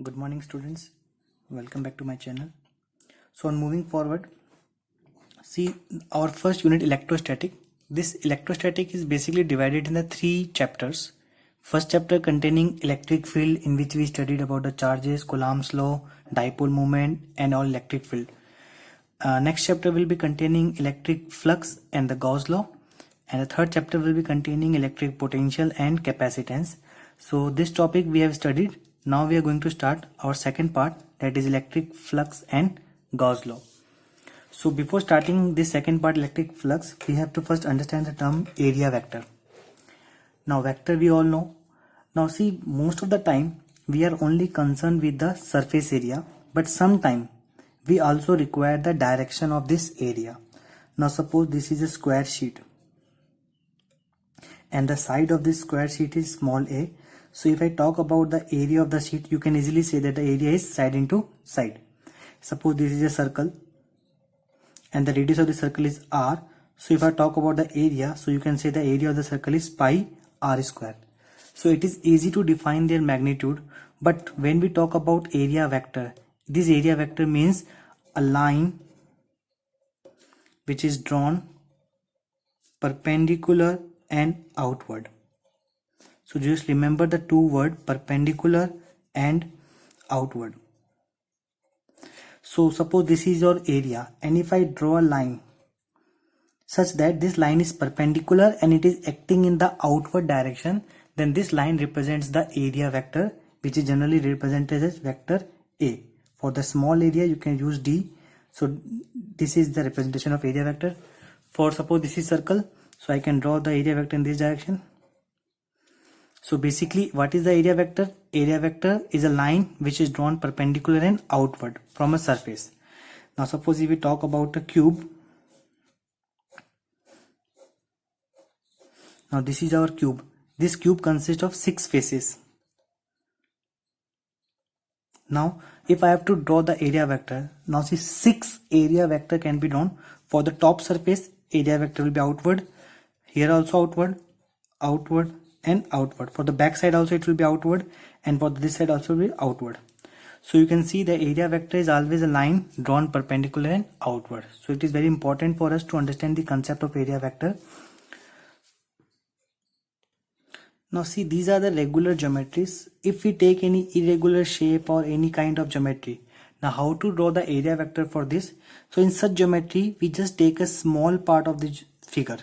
Good morning students, welcome back to my channel. So on moving forward, see our first unit electrostatic. This electrostatic is basically divided in the three chapters. First chapter containing electric field, in which we studied about the charges, Coulomb's law, dipole moment and all electric field. Next chapter will be containing electric flux and the Gauss law, and the third chapter will be containing electric potential and capacitance. So this topic we have studied. Now we are going to start our second part, that is electric flux and Gauss law. So before starting this second part, electric flux, we have to first understand the term area vector. Now vector we all know. Now see, most of the time we are only concerned with the surface area, but sometime we also require the direction of this area. Now suppose this is a square sheet and the side of this square sheet is small a. So if I talk about the area of the sheet, you can easily say that the area is side into side. Suppose this is a circle and the radius of the circle is r. So if I talk about the area, so you can say the area of the circle is pi r square. So it is easy to define their magnitude, but when we talk about area vector, this area vector means a line which is drawn perpendicular and outward. So just remember the two words, perpendicular and outward. So suppose this is your area, and if I draw a line such that this line is perpendicular and it is acting in the outward direction, then this line represents the area vector, which is generally represented as vector A. For the small area you can use D. So this is the representation of area vector. For suppose this is circle, so I can draw the area vector in this direction. So basically, what is the area vector? Area vector is a line which is drawn perpendicular and outward from a surface. Now suppose if we talk about a cube. Now this is our cube. This cube consists of 6 faces. Now if I have to draw the area vector, now see 6 area vector can be drawn. For the top surface, area vector will be outward. Here also outward, outward and outward. For the back side also it will be outward, and for this side also will be outward. So you can see the area vector is always a line drawn perpendicular and outward. So it is very important for us to understand the concept of area vector. Now see, these are the regular geometries. If we take any irregular shape or any kind of geometry, now how to draw the area vector for this? So in such geometry, we just take a small part of the figure.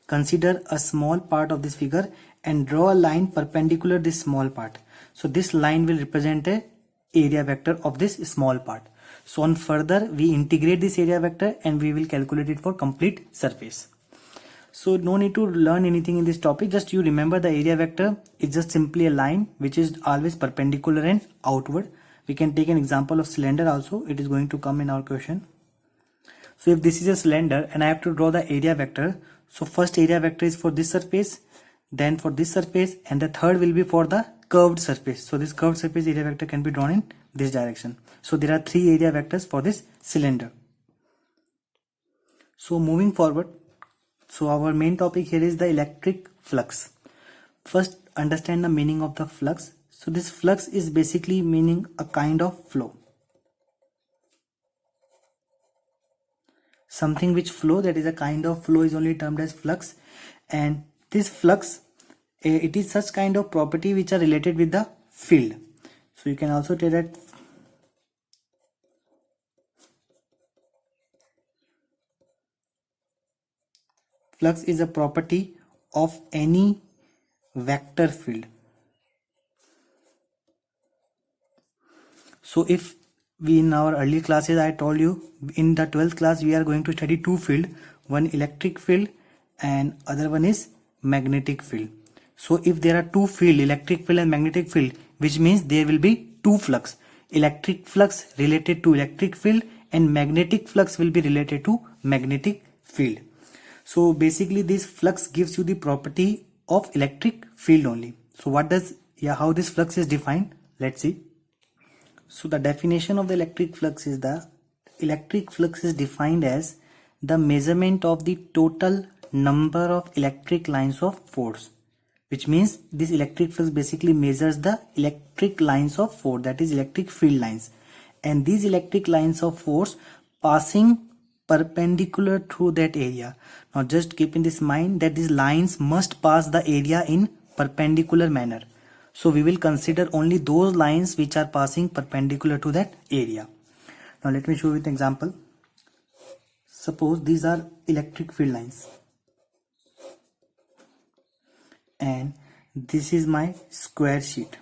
Consider a small part of this figure and draw a line perpendicular this small part. So this line will represent a area vector of this small part. So on further, we integrate this area vector and we will calculate it for complete surface. So no need to learn anything in this topic, just you remember the area vector is just simply a line which is always perpendicular and outward. We can take an example of cylinder also, it is going to come in our question. So if this is a cylinder and I have to draw the area vector, so first area vector is for this surface, then for this surface, and the third will be for the curved surface. So this curved surface area vector can be drawn in this direction. So there are 3 area vectors for this cylinder. So moving forward, so our main topic here is the electric flux. First understand the meaning of the flux. So this flux is basically meaning a kind of flow. Something which flow, that is a kind of flow, is only termed as flux. And this flux, it is such kind of property which are related with the field. So you can also tell that flux is a property of any vector field. So if we in our early classes, I told you in the 12th class we are going to study 2 field, one electric field and other one is magnetic field. So if there are 2 field, electric field and magnetic field, which means there will be 2 flux. Electric flux related to electric field and magnetic flux will be related to magnetic field. So basically this flux gives you the property of electric field only. So what does, how this flux is defined? Let's see. So the definition of the electric flux is defined as the measurement of the total number of electric lines of force which means this electric flux basically measures the electric lines of force, that is electric field lines, and these electric lines of force passing perpendicular through that area. Now just keep in this mind that these lines must pass the area in perpendicular manner. So we will consider only those lines which are passing perpendicular to that area. Now let me show you an example. Suppose these are electric field lines and this is my square sheet.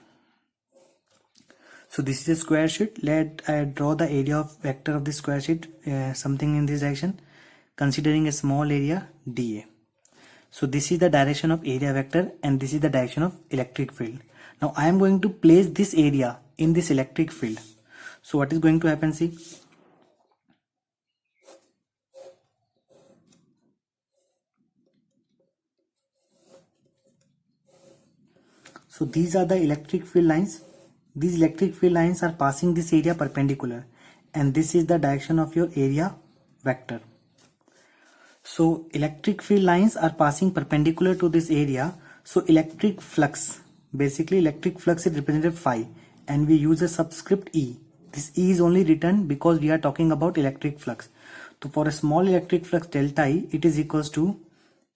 So this is a square sheet. Let I draw the area of vector of the square sheet, something in this direction, considering a small area dA. So this is the direction of area vector and this is the direction of electric field. Now I am going to place this area in this electric field. So what is going to happen, see? So these are the electric field lines. These electric field lines are passing this area perpendicular and this is the direction of your area vector. So electric field lines are passing perpendicular to this area. So electric flux, basically electric flux is represented phi and we use a subscript E. This E is only written because we are talking about electric flux. So for a small electric flux delta E, it is equals to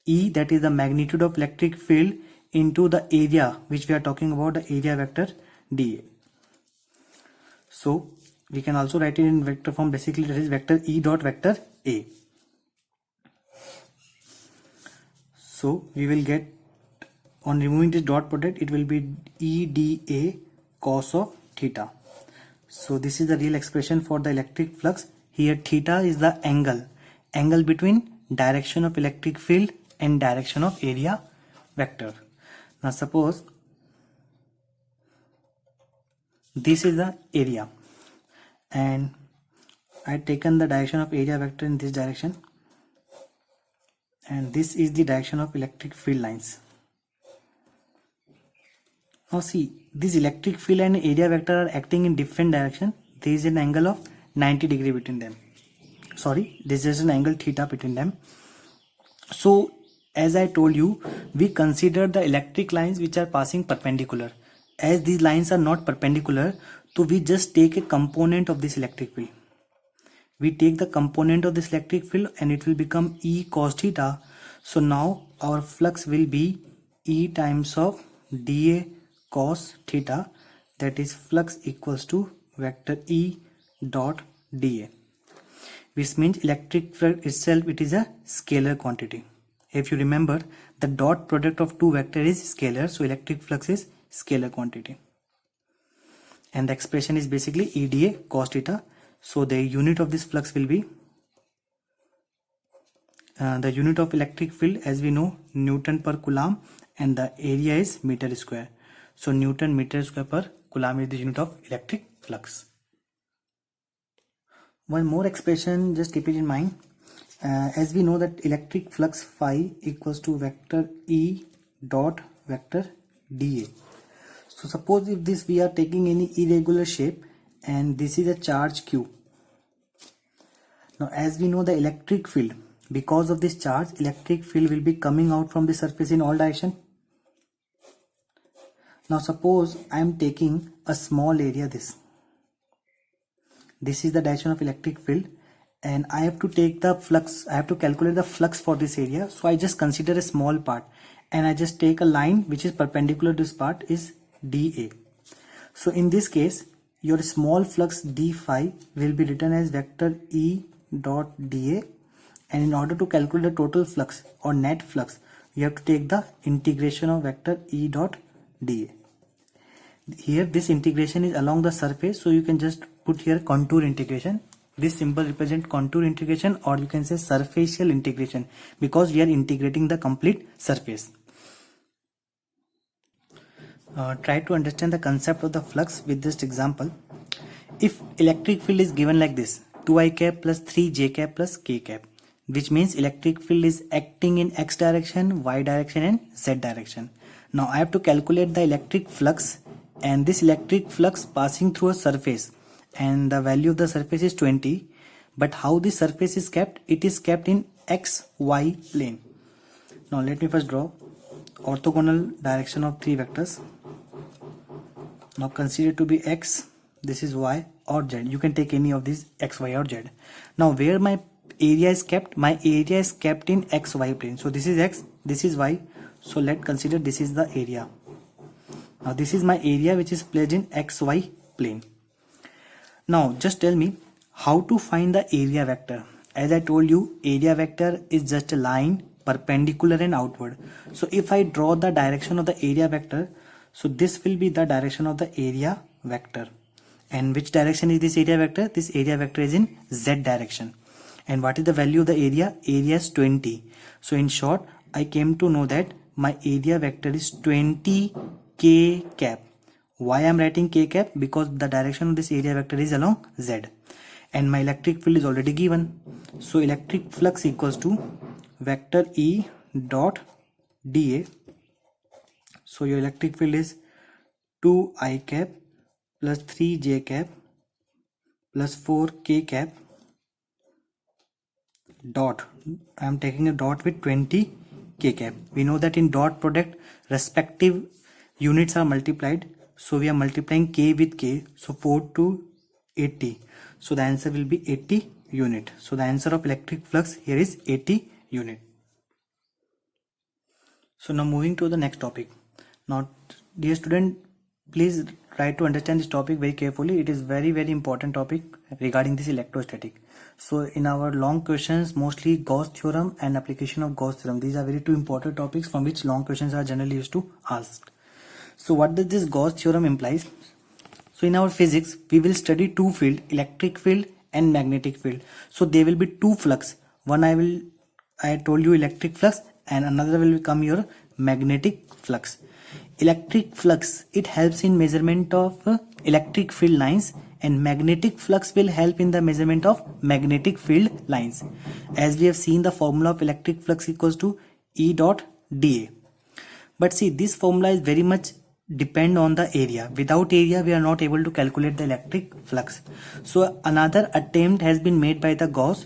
E, that is the magnitude of electric field, into the area which we are talking about, the area vector dA. So we can also write it in vector form, basically that is vector E dot vector A. So we will get, on removing this dot product, it will be E dA cos of theta. So this is the real expression for the electric flux. Here theta is the angle between direction of electric field and direction of area vector. Now suppose this is the area and I had taken the direction of area vector in this direction and this is the direction of electric field lines. Now see, this electric field and area vector are acting in different direction. There is an angle of 90 degree between them. Sorry, this is an angle theta between them. So as I told you, we consider the electric lines which are passing perpendicular. As these lines are not perpendicular, so we just take a component of this electric field. We take the component of this electric field and it will become E cos theta. So now our flux will be E times of dA cos theta, that is flux equals to vector E dot dA, which means electric flux itself, it is a scalar quantity. If you remember, the dot product of two vectors is scalar, so electric flux is scalar quantity. And the expression is basically E dA cos theta. So the unit of this flux will be, the unit of electric field, as we know, Newton per Coulomb, and the area is meter square. So Newton meter square per Coulomb is the unit of electric flux. One more expression, just keep it in mind. As we know that electric flux phi equals to vector E dot vector dA. So suppose if this we are taking any irregular shape and this is a charge Q. Now as we know the electric field, because of this charge, electric field will be coming out from the surface in all direction. Now suppose I am taking a small area, this is the direction of electric field and I have to take the flux, I have to calculate the flux for this area. So I just consider a small part and I just take a line which is perpendicular to this part is dA. So in this case your small flux d phi will be written as vector E dot dA, and in order to calculate the total flux or net flux you have to take the integration of vector E dot dA. Here this integration is along the surface, so you can just put here contour integration. This symbol represents contour integration, or you can say surfacial integration, because we are integrating the complete surface. Try to understand the concept of the flux with this example. If electric field is given like this, 2i cap plus 3j cap plus k cap, which means electric field is acting in x direction, y direction and z direction. Now I have to calculate the electric flux, and this electric flux passing through a surface, and the value of the surface is 20. But how this surface is kept? It is kept in xy plane. Now let me first draw. orthogonal direction of three vectors. Now consider to be x, this is y or z. You can take any of these x, y or z. Now where my area is kept? My area is kept in xy plane. So this is x, this is y. So let's consider this is the area. Now this is my area which is placed in xy plane. Now just tell me how to find the area vector. As I told you, area vector is just a line perpendicular and outward. So if I draw the direction of the area vector, so this will be the direction of the area vector. And which direction is this area vector? This area vector is in z direction. And what is the value of the area? Area is 20. So in short, I came to know that my area vector is 20 k cap. Why I am writing k cap? Because the direction of this area vector is along z. And my electric field is already given. So electric flux equals to vector E dot dA. So your electric field is 2I cap plus 3J cap plus 4K cap dot. I am taking a dot with 20 K cap. We know that in dot product respective units are multiplied. So we are multiplying K with K. So 4 to 80. So the answer will be 80 unit. So the answer of electric flux here is 80 unit. So now moving to the next topic. Now dear student, please try to understand this topic very carefully. It is very important topic regarding this electrostatic. So in our long questions, mostly Gauss theorem and application of Gauss theorem, these are very two important topics from which long questions are generally used to ask. So what does this Gauss theorem implies? So in our physics, we will study two field, electric field and magnetic field. So there will be two flux. One I told you electric flux, and another will become your magnetic flux. Electric flux, it helps in measurement of electric field lines, and magnetic flux will help in the measurement of magnetic field lines. As we have seen, the formula of electric flux equals to E dot dA. But see, this formula is very much depend on the area. Without area, we are not able to calculate the electric flux. So another attempt has been made by the Gauss.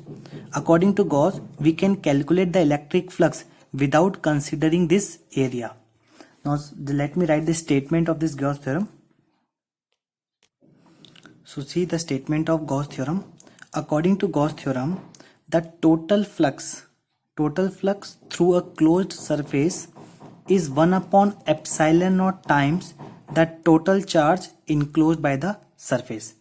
According to Gauss, we can calculate the electric flux without considering this area. Now let me write the statement of this Gauss theorem. So see the statement of Gauss theorem. According to Gauss theorem, the total flux through a closed surface is 1 upon epsilon naught times the total charge enclosed by the surface.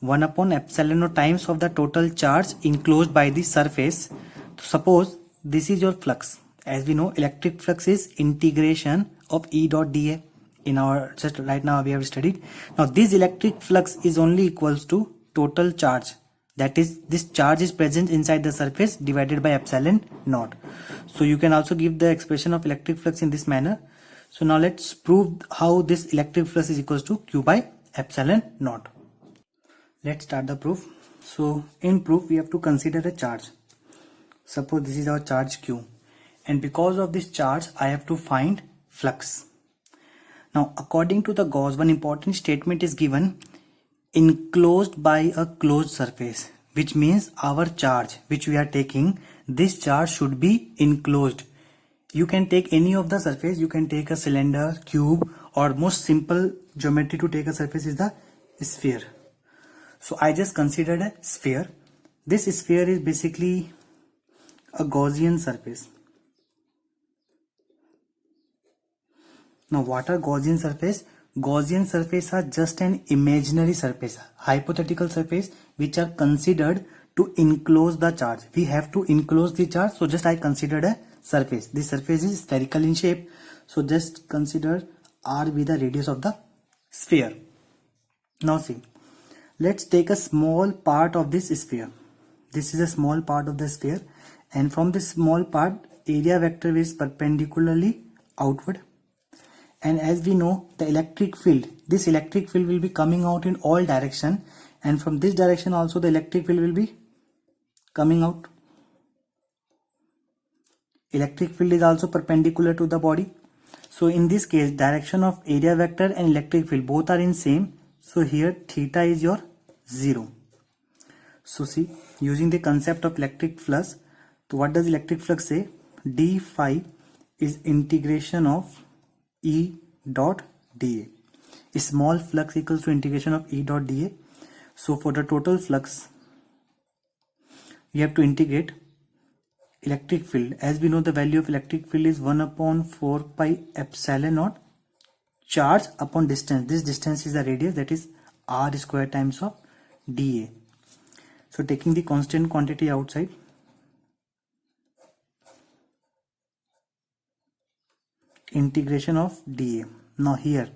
1 upon epsilon naught times of the total charge enclosed by the surface. So suppose this is your flux. As we know, electric flux is integration of E dot dA. In our just right now we have studied. Now this electric flux is only equals to total charge. That is, this charge is present inside the surface divided by epsilon naught. So you can also give the expression of electric flux in this manner. So now let's prove how this electric flux is equals to Q by epsilon naught. Let's start the proof. So in proof we have to consider a charge. Suppose this is our charge Q, and because of this charge I have to find flux. Now according to the Gauss, one important statement is given: enclosed by a closed surface, which means our charge which we are taking, this charge should be enclosed. You can take any of the surface, you can take a cylinder, cube, or most simple geometry to take a surface is the sphere. So I just considered a sphere. This sphere is basically a Gaussian surface. Now what are Gaussian surface? Gaussian surface are just an imaginary surface, hypothetical surface which are considered to enclose the charge. We have to enclose the charge, so just I considered a surface. This surface is spherical in shape, so just consider R be the radius of the sphere. Now see, let's take a small part of this sphere. This is a small part of the sphere, and from this small part area vector is perpendicularly outward. And as we know, the electric field, this electric field will be coming out in all direction, and from this direction also the electric field will be coming out. Electric field is also perpendicular to the body. So in this case, direction of area vector and electric field both are in same. So here theta is your 0. So see, using the concept of electric flux, so what does electric flux say? D phi is integration of E dot dA. A small flux equals to integration of E dot dA. So for the total flux, we have to integrate electric field. As we know, the value of electric field is 1 upon 4 pi epsilon naught charge upon distance. This distance is the radius, that is r square times of dA. So taking the constant quantity outside, integration of dA. Now here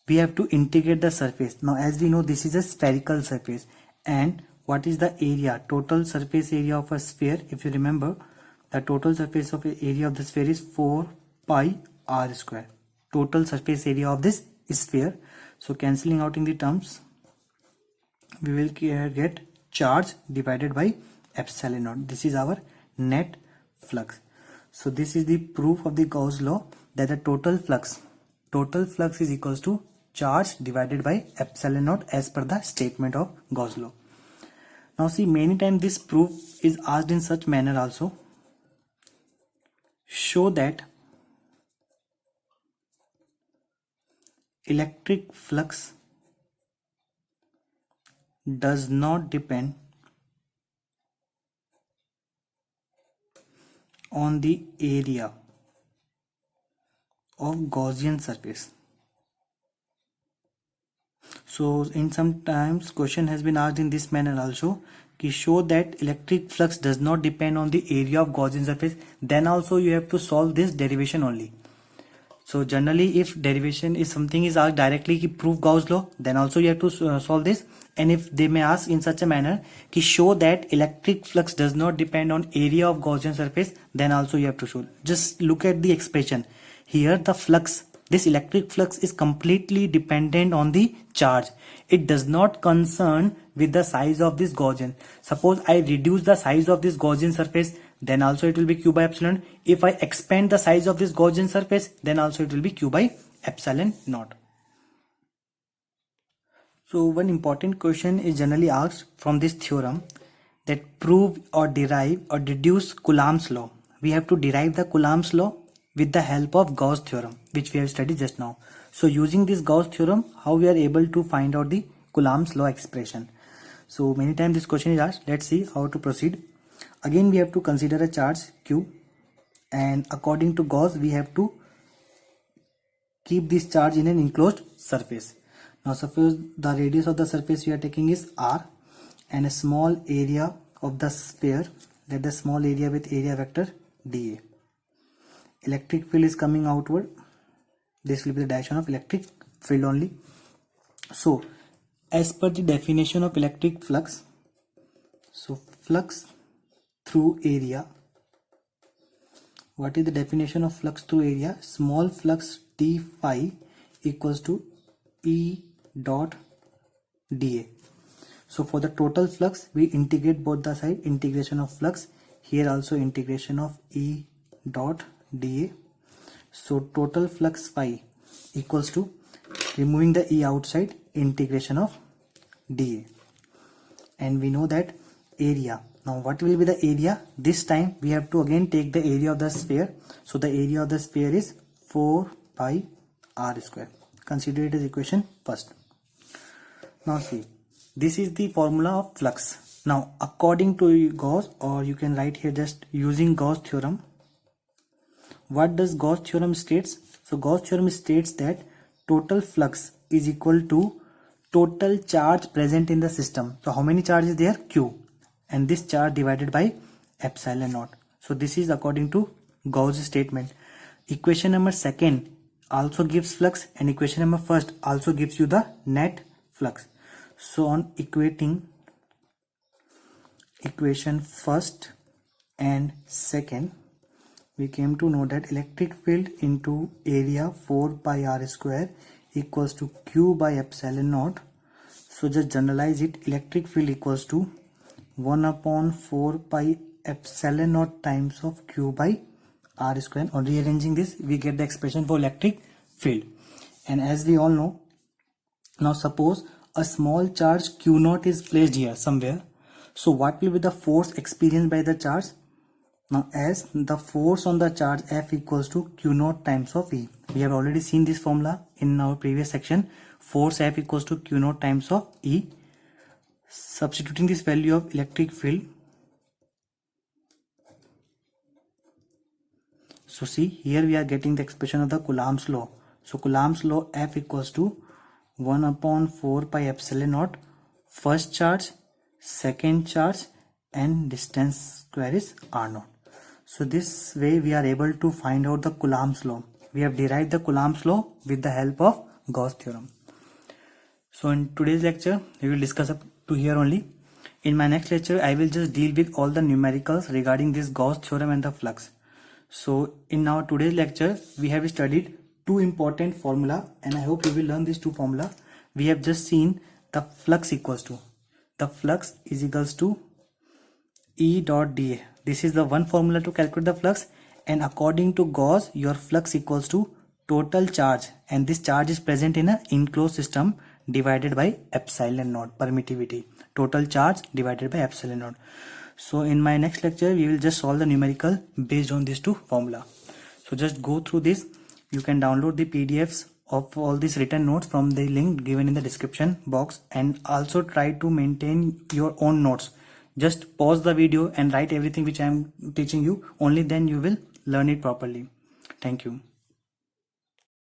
we have to integrate the surface. Now as we know, this is a spherical surface, and what is the area? Total surface area of a sphere, if you remember, the total surface of area of the sphere is 4 pi r square. Total surface area of this sphere. So cancelling out in the terms, we will get charge divided by epsilon naught. This is our net flux. So this is the proof of the Gauss law, that the total flux is equals to charge divided by epsilon naught as per the statement of Gauss law. Now see, many times this proof is asked in such manner also. Show that electric flux does not depend on the area of Gaussian surface. So in sometimes question has been asked in this manner also, कि show that electric flux does not depend on the area of Gaussian surface. Then also you have to solve this derivation only. So generally, if derivation is something is asked directly कि prove Gauss law, then also you have to solve this. And if they may ask in such a manner कि show that electric flux does not depend on area of Gaussian surface, then also you have to show. Just look at the expression here. The flux, this electric flux is completely dependent on the charge. It does not concern with the size of this Gaussian. Suppose I reduce the size of this Gaussian surface, then also it will be q by epsilon. If I expand the size of this Gaussian surface, then also it will be q by epsilon naught. So one important question is generally asked from this theorem, that prove or derive or deduce Coulomb's law. We have to derive the Coulomb's law with the help of Gauss theorem, which we have studied just now. So using this Gauss theorem, how we are able to find out the Coulomb's law expression. So many times this question is asked. Let's see how to proceed. Again, we have to consider a charge q, and according to Gauss, we have to keep this charge in an enclosed surface. Now suppose the radius of the surface we are taking is r, and a small area of the sphere, let the small area with area vector dA. Electric field is coming outward. This will be the direction of electric field only. So as per the definition of electric flux, so flux through area. What is the definition of flux through area? Small flux d phi equals to E dot dA. So for the total flux, we integrate both the side, integration of flux. Here also integration of E dot dA. So total flux phi equals to, removing the E outside, integration of dA. And we know that area. Now what will be the area? This time we have to again take the area of the sphere. So the area of the sphere is 4 pi r square. Consider it as equation first. Now see, this is the formula of flux. Now according to Gauss, or you can write here just using Gauss theorem. What does Gauss theorem states? So Gauss theorem states that total flux is equal to total charge present in the system. So how many charge is there? Q. And this charge divided by epsilon naught. So this is according to Gauss statement. Equation number second also gives flux, and equation number first also gives you the net flux. So on equating equation first and second, we came to know that electric field into area 4 pi r square equals to q by epsilon naught. So just generalize it. Electric field equals to 1 upon 4 pi epsilon naught times of q by r square. On rearranging this, we get the expression for electric field. And as we all know, now suppose a small charge q naught is placed here somewhere. So what will be the force experienced by the charge? Now as the force on the charge F equals to Q naught times of E. We have already seen this formula in our previous section. Force F equals to Q naught times of E. Substituting this value of electric field. So see, here we are getting the expression of the Coulomb's law. So Coulomb's law, F equals to 1 upon 4 pi epsilon naught first charge, second charge, and distance square is R naught. So this way we are able to find out the Coulomb's law. We have derived the Coulomb's law with the help of Gauss theorem. So in today's lecture, we will discuss up to here only. In my next lecture, I will just deal with all the numericals regarding this Gauss theorem and the flux. So in our today's lecture, we have studied two important formula, and I hope you will learn these two formula. We have just seen the flux equals to, the flux is equals to E dot dA. This is the one formula to calculate the flux, and according to Gauss, your flux equals to total charge, and this charge is present in an enclosed system divided by epsilon naught, permittivity, total charge divided by epsilon naught. So in my next lecture, we will just solve the numerical based on these two formula. So just go through this. You can download the PDFs of all these written notes from the link given in the description box, and also try to maintain your own notes. Just pause the video and write everything which I am teaching you. Only then you will learn it properly. Thank you.